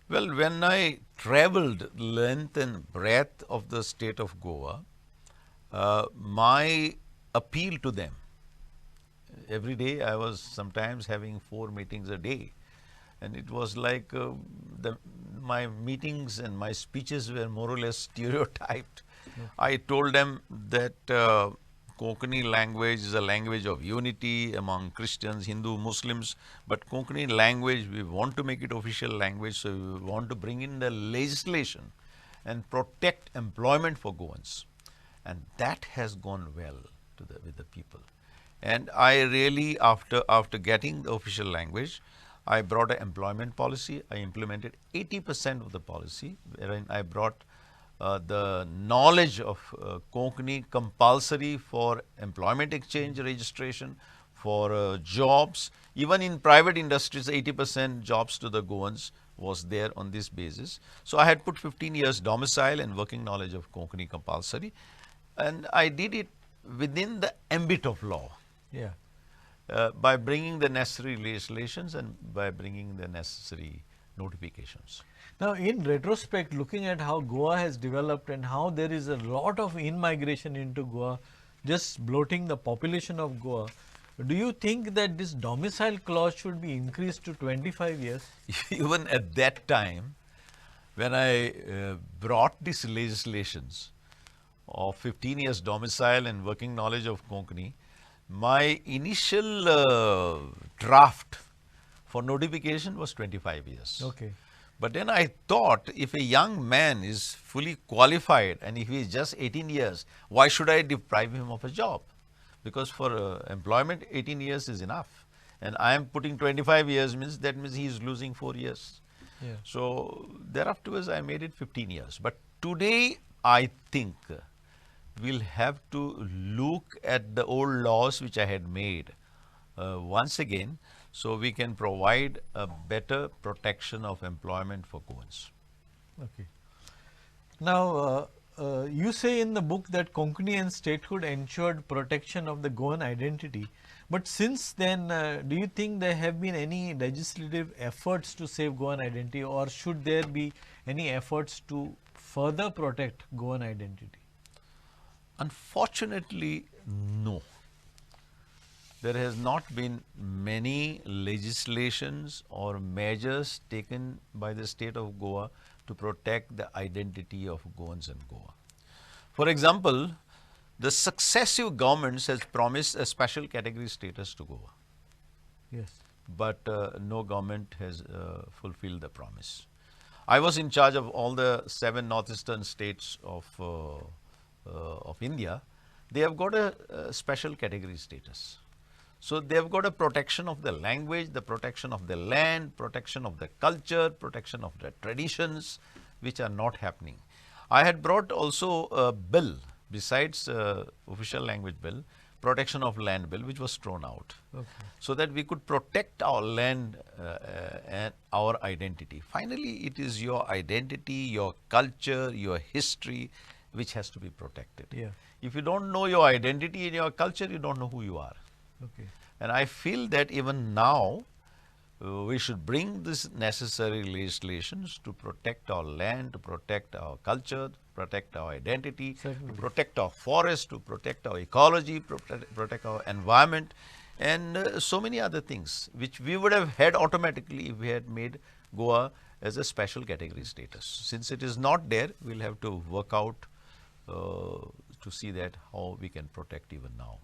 Well, when I traveled length and breadth of the state of Goa, my appeal to them, every day I was sometimes having 4 meetings a day, and it was like my meetings and my speeches were more or less stereotyped. I told them that Konkani language is a language of unity among Christians, Hindu, Muslims, but Konkani language, we want to make it official language, so we want to bring in the legislation and protect employment for Goans. And that has gone well with the people. And I really, after getting the official language, I brought an employment policy. I implemented 80% of the policy, wherein I brought the knowledge of Konkani compulsory for employment exchange registration, for jobs. Even in private industries, 80% jobs to the Goans was there on this basis. So I had put 15 years domicile and working knowledge of Konkani compulsory, and I did it within the ambit of law. Yeah. By bringing the necessary legislations and by bringing the necessary notifications. Now, in retrospect, looking at how Goa has developed and how there is a lot of in-migration into Goa, just bloating the population of Goa, do you think that this domicile clause should be increased to 25 years? Even at that time, when I brought these legislations of 15 years domicile and working knowledge of Konkani, my initial draft for notification was 25 years. Okay. But then I thought, if a young man is fully qualified and if he is just 18 years, why should I deprive him of a job? Because for employment, 18 years is enough. And I am putting 25 years, means that means he is losing 4 years. Yeah. So thereafter I made it 15 years. But today I think we'll have to look at the old laws which I had made once again, so we can provide a better protection of employment for Goans. Okay. Now, you say in the book that Konkani and statehood ensured protection of the Goan identity. But since then, do you think there have been any legislative efforts to save Goan identity, or should there be any efforts to further protect Goan identity? Unfortunately, no. There has not been many legislations or measures taken by the state of Goa to protect the identity of Goans in Goa. For example, the successive governments has promised a special category status to Goa. Yes. But no government has fulfilled the promise. I was in charge of all the 7 northeastern states of India. They have got a special category status. So they have got a protection of the language, the protection of the land, protection of the culture, protection of the traditions, which are not happening. I had brought also a bill, besides official language bill, protection of land bill, which was thrown out. Okay. So that we could protect our land and our identity. Finally, it is your identity, your culture, your history, which has to be protected. Yeah. If you don't know your identity and your culture, you don't know who you are. Okay. And I feel that even now, we should bring this necessary legislations to protect our land, to protect our culture, to protect our identity, Certainly. to protect our forest, to protect our ecology, protect our environment, and so many other things which we would have had automatically if we had made Goa as a special category status. Since it is not there, we'll have to work out to see that how we can protect even now.